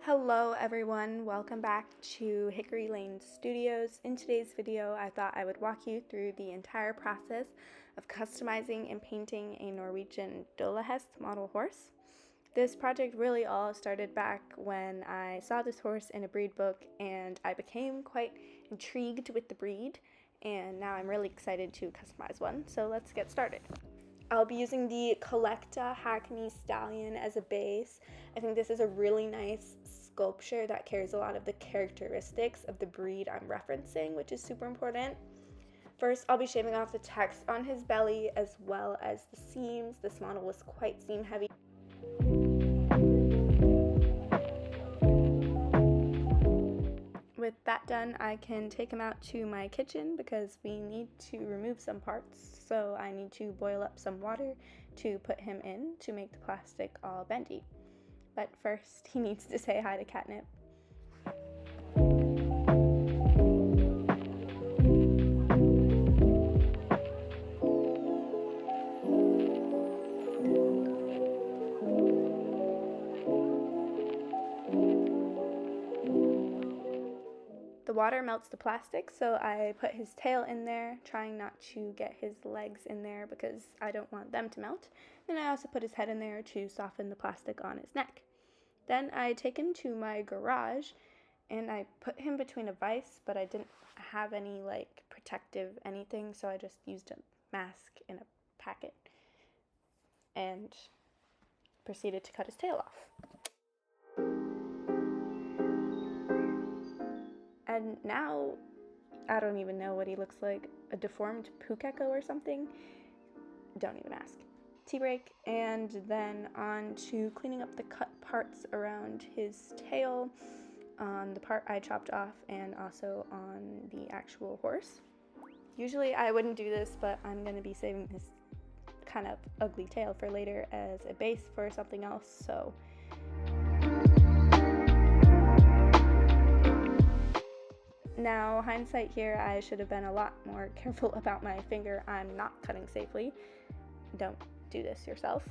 Hello everyone, welcome back to Hickory Lane Studios. In today's video, I thought I would walk you through the entire process of customizing and painting a Norwegian Dølahest model horse. This project really all started back when I saw this horse in a breed book and I became quite intrigued with the breed, and now I'm really excited to customize one, so let's get started. I'll be using the Collecta Hackney Stallion as a base. I think this is a really nice sculpture that carries a lot of the characteristics of the breed I'm referencing, which is super important. First, I'll be shaving off the text on his belly as well as the seams. This model was quite seam heavy. With that done, I can take him out to my kitchen because we need to remove some parts. So I need to boil up some water to put him in to make the plastic all bendy. But first, he needs to say hi to Catnip. The water melts the plastic, so I put his tail in there, trying not to get his legs in there because I don't want them to melt. And I also put his head in there to soften the plastic on his neck. Then I take him to my garage and I put him between a vise, but I didn't have any like protective anything, so I just used a mask in a packet and proceeded to cut his tail off. And now, I don't even know what he looks like, a deformed pukeko or something? Don't even ask. Tea break, and then on to cleaning up the cut parts around his tail, on the part I chopped off, and also on the actual horse. Usually I wouldn't do this, but I'm going to be saving this kind of ugly tail for later as a base for something else, so... Now, hindsight here, I should have been a lot more careful about my finger. I'm not cutting safely. Don't do this yourself.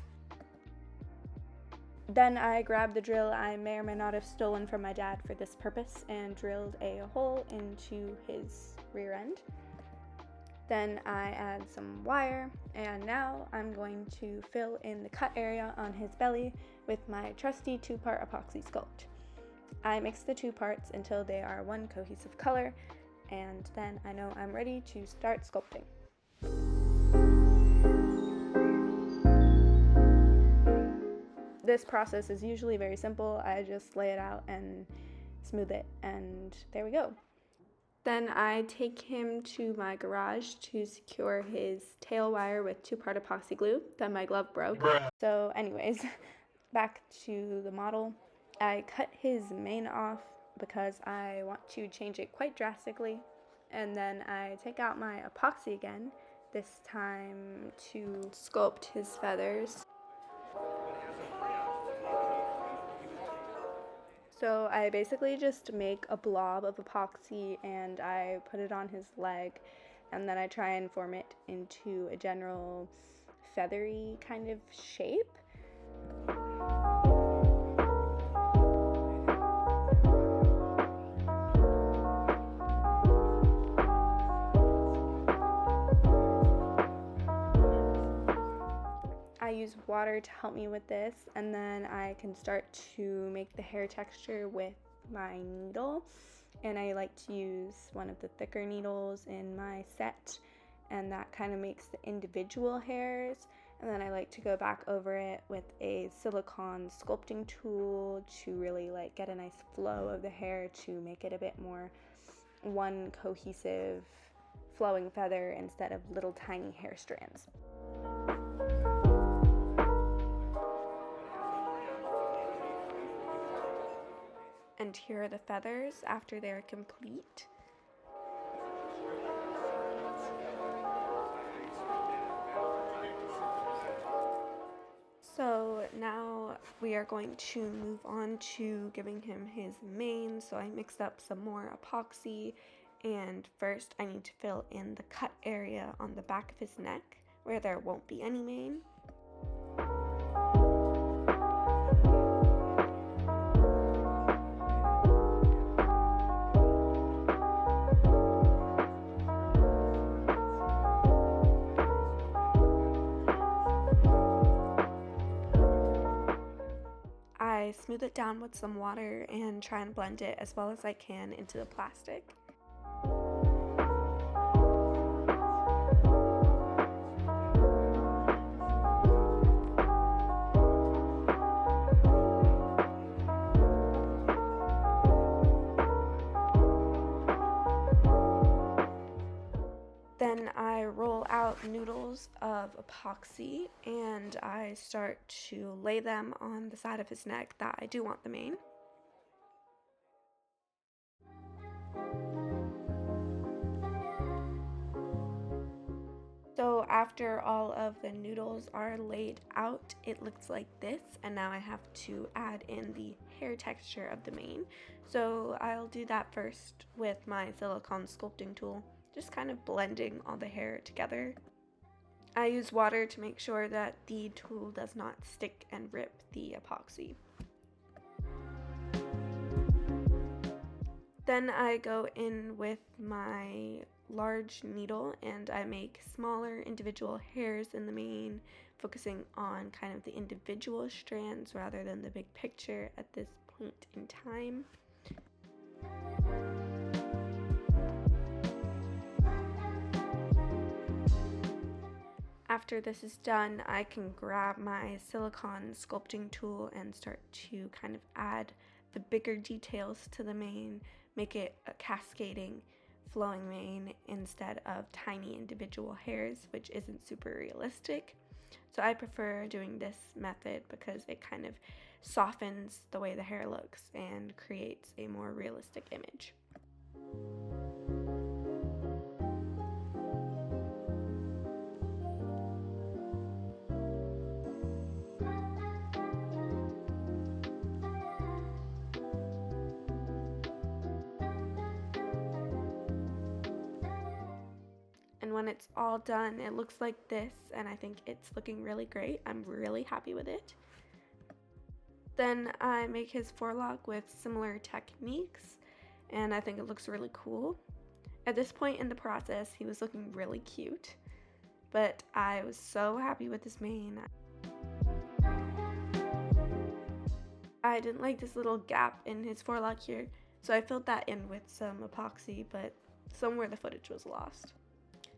Then I grabbed the drill I may or may not have stolen from my dad for this purpose and drilled a hole into his rear end. Then I add some wire, and now I'm going to fill in the cut area on his belly with my trusty 2-part Apoxie Sculpt. I mix the two parts until they are one cohesive color, and then I know I'm ready to start sculpting. This process is usually very simple. I just lay it out and smooth it, and there we go. Then I take him to my garage to secure his tail wire with 2-part epoxy glue. Then my glove broke. So anyways, back to the model. I cut his mane off because I want to change it quite drastically, and then I take out my epoxy again, this time to sculpt his feathers. So I basically just make a blob of epoxy and I put it on his leg, and then I try and form it into a general feathery kind of shape. I use water to help me with this, and then I can start to make the hair texture with my needle, and I like to use one of the thicker needles in my set, and that kind of makes the individual hairs, and then I like to go back over it with a silicone sculpting tool to really like get a nice flow of the hair to make it a bit more one cohesive flowing feather instead of little tiny hair strands. And here are the feathers after they're complete. So now we are going to move on to giving him his mane. So I mixed up some more epoxy, and first I need to fill in the cut area on the back of his neck where there won't be any mane. smooth it down with some water and try and blend it as well as I can into the plastic. Then I roll out noodles of epoxy and I start to lay them on the side of his neck that I do want the mane. So after all of the noodles are laid out, it looks like this, and now I have to add in the hair texture of the mane. So I'll do that first with my Silicone sculpting tool, just kind of blending all the hair together. I use water to make sure that the tool does not stick and rip the epoxy. Then I go in with my large needle and I make smaller individual hairs in the mane, focusing on kind of the individual strands rather than the big picture at this point in time. After this is done, I can grab my Silicone sculpting tool and start to kind of add the bigger details to the mane, make it a cascading, flowing mane instead of tiny individual hairs, which isn't super realistic. So I prefer doing this method because it kind of softens the way the hair looks and creates a more realistic image. And when it's all done, it looks like this, and I think it's looking really great. I'm really happy with it. Then I make his forelock with similar techniques, and I think it looks really cool. At this point in the process, he was looking really cute, but I was so happy with this mane. I didn't like this little gap in his forelock here, so I filled that in with some epoxy, but somewhere the footage was lost.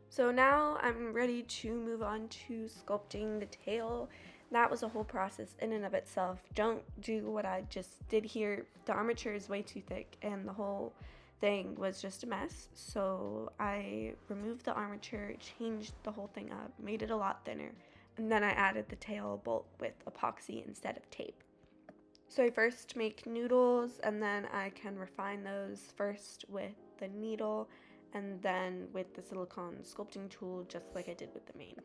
So now I'm ready to move on to sculpting the tail. That was a whole process in and of itself. Don't do what I just did here. The armature is way too thick and the whole thing was just a mess. So I removed the armature, changed the whole thing up, made it a lot thinner, and then I added the tail bolt with epoxy instead of tape. So I first make noodles and then I can refine those first with the needle and then with the Silicone sculpting tool, just like I did with the mane.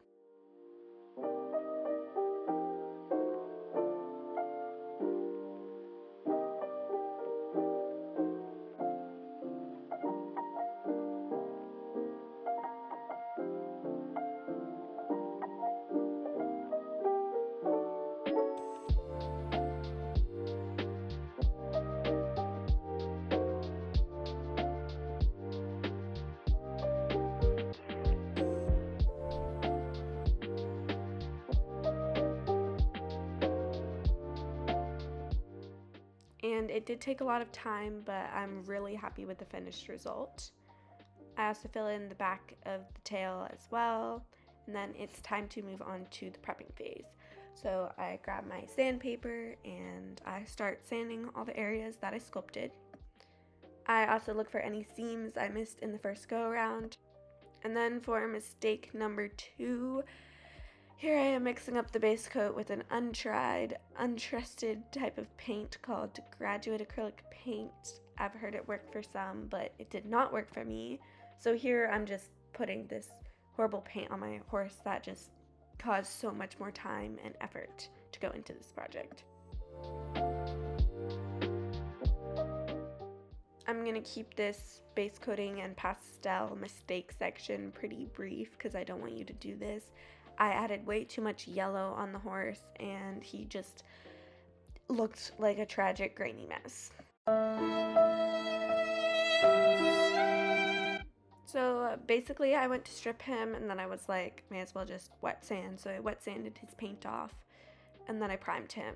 And it did take a lot of time, but I'm really happy with the finished result. I also fill in the back of the tail as well, and then it's time to move on to the prepping phase. So I grab my sandpaper and I start sanding all the areas that I sculpted. I also look for any seams I missed in the first go around. And then for mistake number 2, here I am mixing up the base coat with an untried, untrusted type of paint called graduate acrylic paint. I've heard it work for some, but it did not work for me. So here I'm just putting this horrible paint on my horse that just caused so much more time and effort to go into this project. I'm going to keep this base coating and pastel mistake section pretty brief because I don't want you to do this. I added way too much yellow on the horse and he just looked like a tragic grainy mess. So basically I went to strip him and then I was like, may as well just wet sand. So I wet sanded his paint off and then I primed him.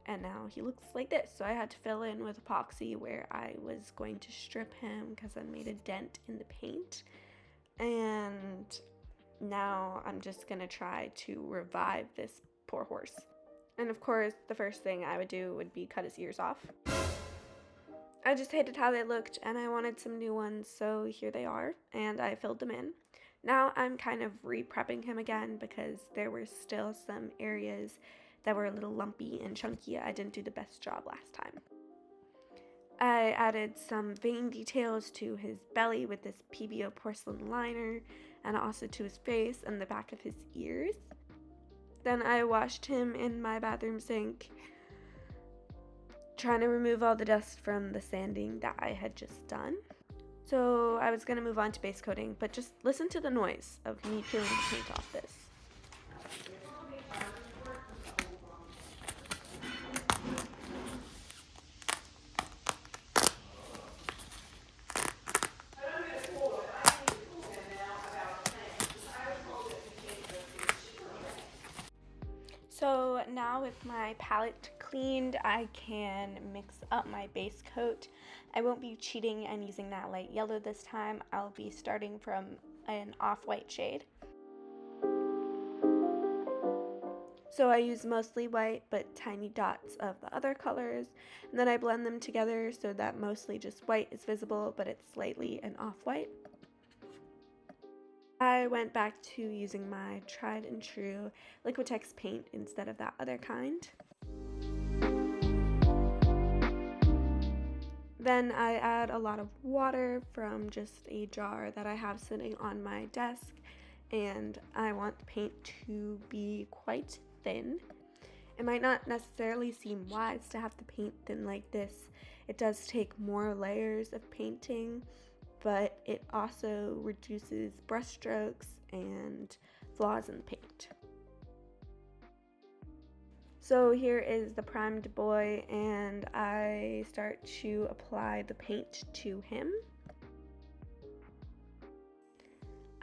and now he looks like this. So I had to fill in with epoxy where I was going to strip him because I made a dent in the paint. And now I'm just gonna try to revive this poor horse. And of course, the first thing I would do would be cut his ears off. I just hated how they looked and I wanted some new ones, so here they are, and I filled them in. Now I'm kind of re-prepping him again because there were still some areas that were a little lumpy and chunky. I didn't do the best job last time. I added some vein details to his belly with this PBO porcelain liner, and also to his face and the back of his ears. Then I washed him in my bathroom sink, trying to remove all the dust from the sanding that I had just done. So I was going to move on to base coating, but just listen to the noise of me peeling the paint off this. So now with my palette cleaned, I can mix up my base coat. I won't be cheating and using that light yellow this time. I'll be starting from an off-white shade. So I use mostly white but tiny dots of the other colors, and then I blend them together so that mostly just white is visible but it's slightly an off-white. I went back to using my tried and true Liquitex paint instead of that other kind. Then I add a lot of water from just a jar that I have sitting on my desk, and I want the paint to be quite thin. It might not necessarily seem wise to have the paint thin like this. It does take more layers of painting, but it also reduces brush strokes and flaws in the paint. So here is the primed boy, and I start to apply the paint to him.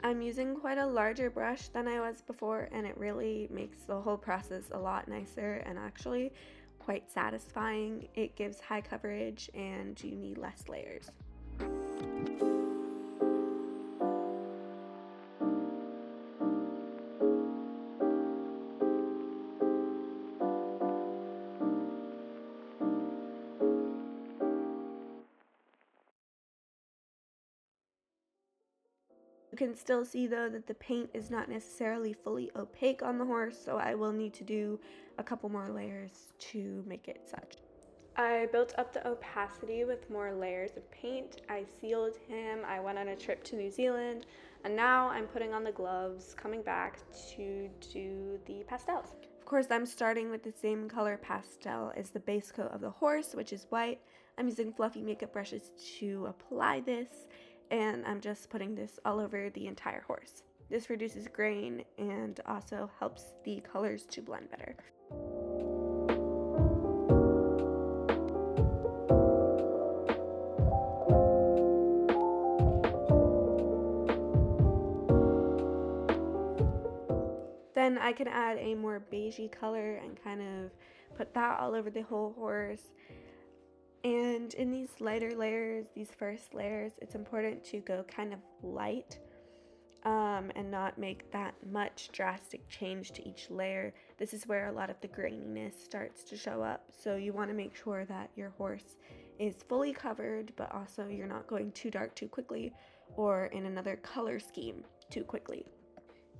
I'm using quite a larger brush than I was before, and it really makes the whole process a lot nicer and actually quite satisfying. It gives high coverage and you need less layers. You can still see though that the paint is not necessarily fully opaque on the horse, so I will need to do a couple more layers to make it such. I built up the opacity with more layers of paint. I sealed him, I went on a trip to New Zealand, and now I'm putting on the gloves, coming back to do the pastels. Of course, I'm starting with the same color pastel as the base coat of the horse, which is white. I'm using fluffy makeup brushes to apply this, and I'm just putting this all over the entire horse. This reduces grain and also helps the colors to blend better. Then I can add a more beigey color and kind of put that all over the whole horse. And in these lighter layers, these first layers, it's important to go kind of light and not make that much drastic change to each layer. This is where a lot of the graininess starts to show up. So you want to make sure that your horse is fully covered, but also you're not going too dark too quickly or in another color scheme too quickly.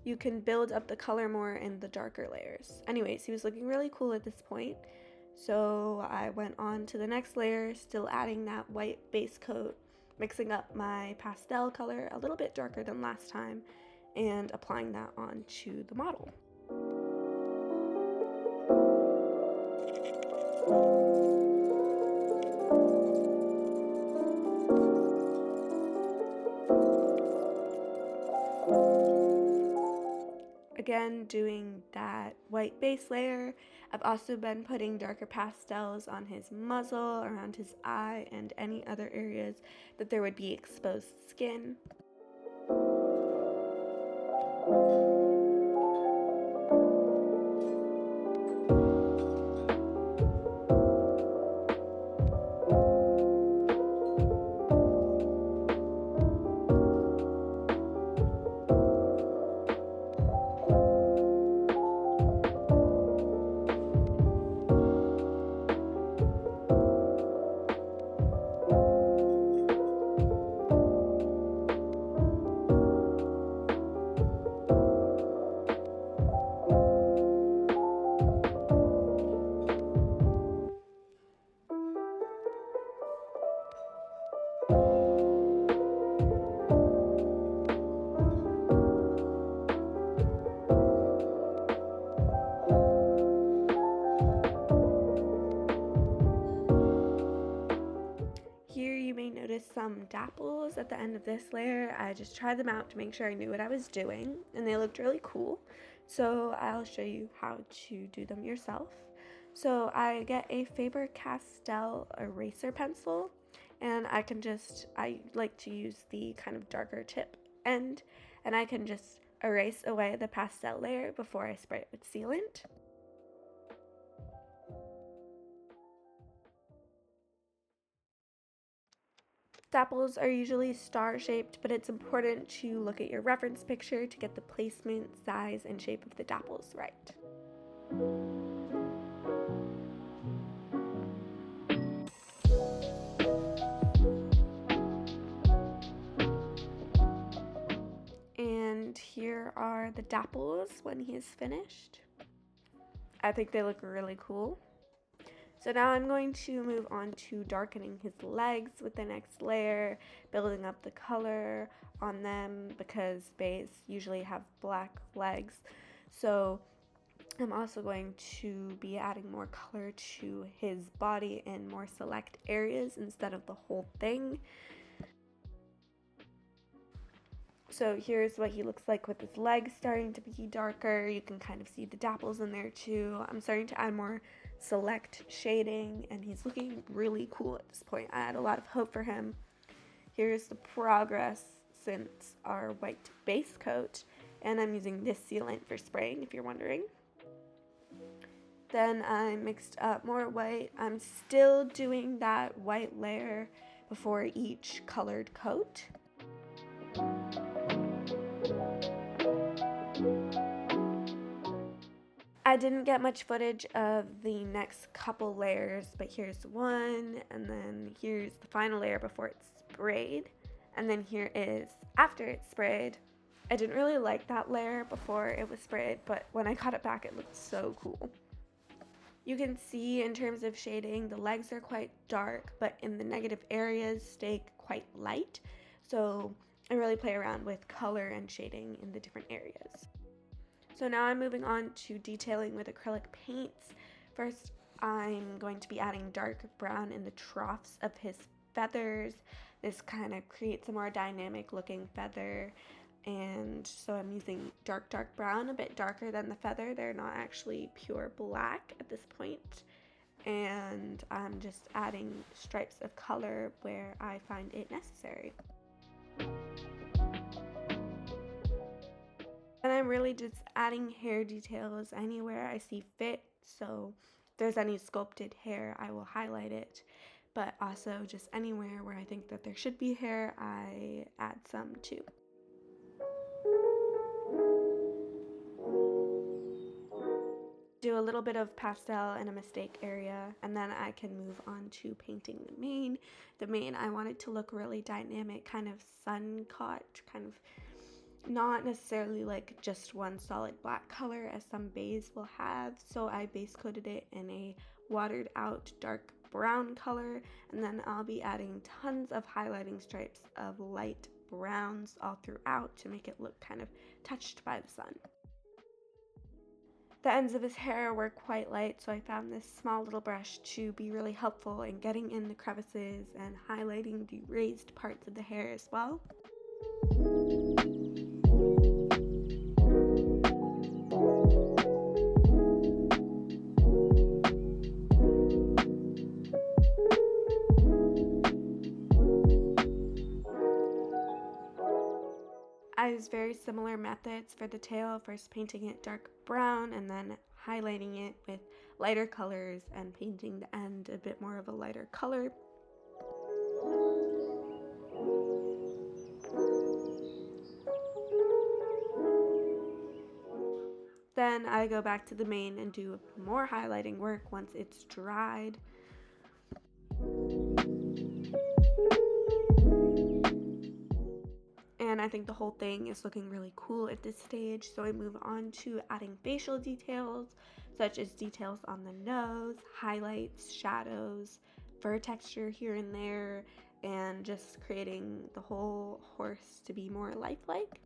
You can build up the color more in the darker layers. Anyways, he was looking really cool at this point. So I went on to the next layer, still adding that white base coat, mixing up my pastel color a little bit darker than last time, and applying that onto the model. Again, doing that white base layer. I've also been putting darker pastels on his muzzle, around his eye, and any other areas that there would be exposed skin. you may notice some dapples at the end of this layer. I just tried them out to make sure I knew what I was doing, and they looked really cool. So I'll show you how to do them yourself. So I get a Faber-Castell eraser pencil, and I like to use the kind of darker tip end, and I can just erase away the pastel layer before I spray it with sealant. Dapples are usually star-shaped, but it's important to look at your reference picture to get the placement, size, and shape of the dapples right. And here are the dapples when he is finished. I think they look really cool. So now I'm going to move on to darkening his legs with the next layer, building up the color on them because bays usually have black legs. So I'm also going to be adding more color to his body in more select areas instead of the whole thing. So here's what he looks like with his legs starting to be darker. You can kind of see the dapples in there too. I'm starting to add more select shading, and he's looking really cool at this point. I had a lot of hope for him. Here's the progress since our white base coat, and I'm using this sealant for spraying if you're wondering. Then I mixed up more white. I'm still doing that white layer before each colored coat. I didn't get much footage of the next couple layers, but here's one, and then here's the final layer before it's sprayed, and then here is after it's sprayed. I didn't really like that layer before it was sprayed, but when I got it back, it looked so cool. You can see in terms of shading, the legs are quite dark, but in the negative areas stay quite light, so I really play around with color and shading in the different areas. So now I'm moving on to detailing with acrylic paints. First, I'm going to be adding dark brown in the troughs of his feathers. This kind of creates a more dynamic looking feather. And so I'm using dark brown, a bit darker than the feather. They're not actually pure black at this point. And I'm just adding stripes of color where I find it necessary. And I'm really just adding hair details anywhere I see fit. So if there's any sculpted hair, I will highlight it. But also just anywhere where I think that there should be hair, I add some too. Do a little bit of pastel in a mistake area, and then I can move on to painting the mane. The mane, I want it to look really dynamic, kind of sun-caught, kind of not necessarily like just one solid black color as some bays will have. So I base coated it in a watered out dark brown color, and then I'll be adding tons of highlighting stripes of light browns all throughout to make it look kind of touched by the sun. The ends of his hair were quite light, so I found this small little brush to be really helpful in getting in the crevices and highlighting the raised parts of the hair as well. I use very similar methods for the tail, first painting it dark brown and then highlighting it with lighter colors and painting the end a bit more of a lighter color. Then I go back to the mane and do more highlighting work once it's dried. And I think the whole thing is looking really cool at this stage, so I move on to adding facial details, such as details on the nose, highlights, shadows, fur texture here and there, and just creating the whole horse to be more lifelike.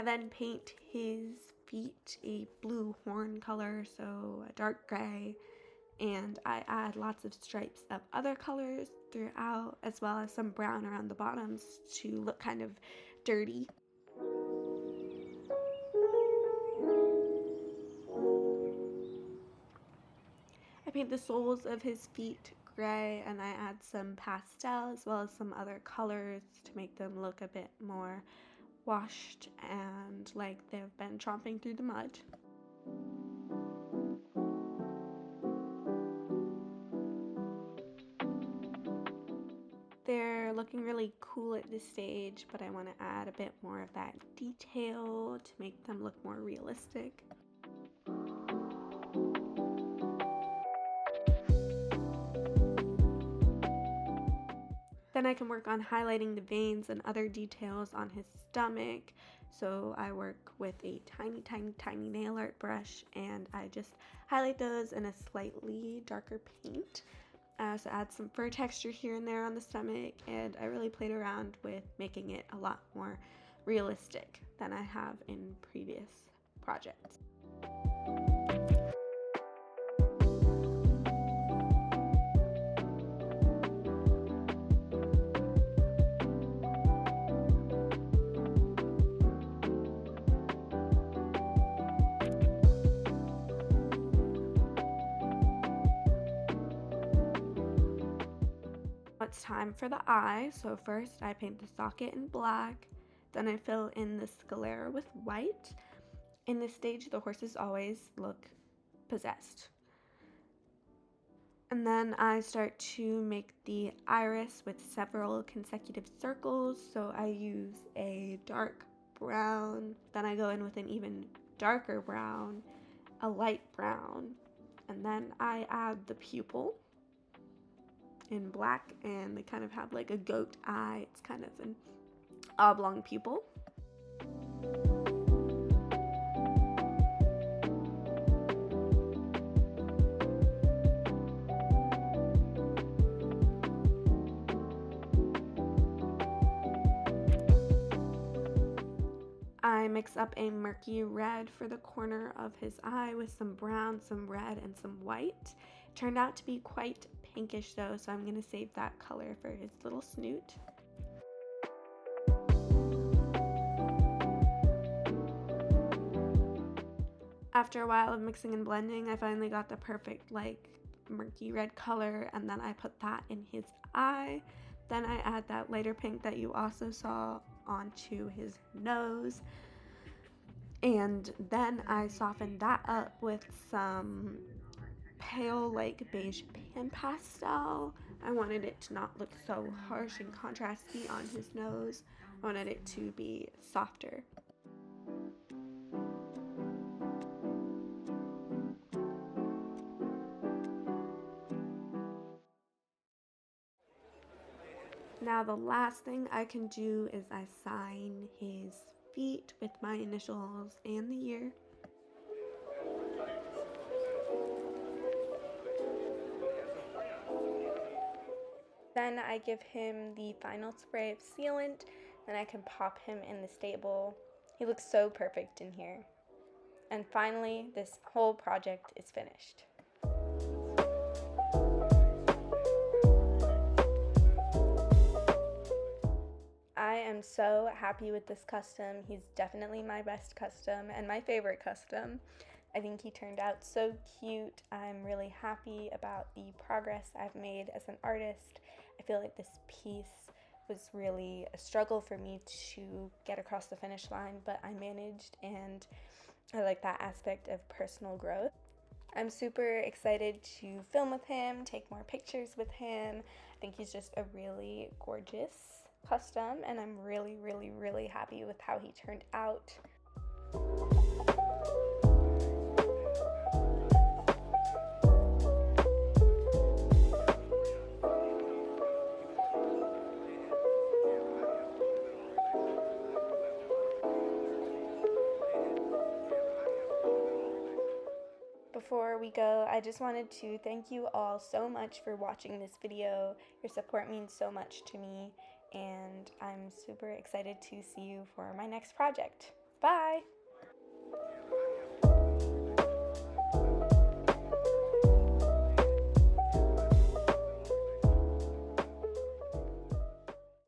then paint his feet a blue horn color, so a dark gray, and I add lots of stripes of other colors throughout, as well as some brown around the bottoms to look kind of dirty. I paint the soles of his feet gray, and I add some pastel as well as some other colors to make them look a bit more washed and like they've been tromping through the mud. They're looking really cool at this stage, but I want to add a bit more of that detail to make them look more realistic. Then I can work on highlighting the veins and other details on his stomach. So I work with a tiny nail art brush, and I just highlight those in a slightly darker paint. I also add some fur texture here and there on the stomach, and I really played around with making it a lot more realistic than I have in previous projects. It's time for the eye. So first I paint the socket in black, then I fill in the sclera with white. In this stage the horses always look possessed. And then I start to make the iris with several consecutive circles. So I use a dark brown, then I go in with an even darker brown, a light brown, and then I add the pupil in black, and they kind of have like a goat eye. It's kind of an oblong pupil. I mix up a murky red for the corner of his eye with some brown, some red, and some white. It turned out to be quite pinkish though, so I'm going to save that color for his little snoot. After a while of mixing and blending, I finally got the perfect like murky red color, and then I put that in his eye. Then I add that lighter pink that you also saw onto his nose, and then I softened that up with some pale like beige pan pastel. I wanted it to not look so harsh and contrasty on his nose. I wanted it to be softer. Now the last thing I can do is I sign his feet with my initials and the year. Then I give him the final spray of sealant, then I can pop him in the stable. He looks so perfect in here. And finally, this whole project is finished. I am so happy with this custom. He's definitely my best custom and my favorite custom. I think he turned out so cute. I'm really happy about the progress I've made as an artist. I feel like this piece was really a struggle for me to get across the finish line, but I managed, and I like that aspect of personal growth. I'm super excited to film with him, take more pictures with him. I think he's just a really gorgeous custom, and I'm really happy with how he turned out. Before we go, I just wanted to thank you all so much for watching this video. Your support means so much to me, and I'm super excited to see you for my next project. Bye!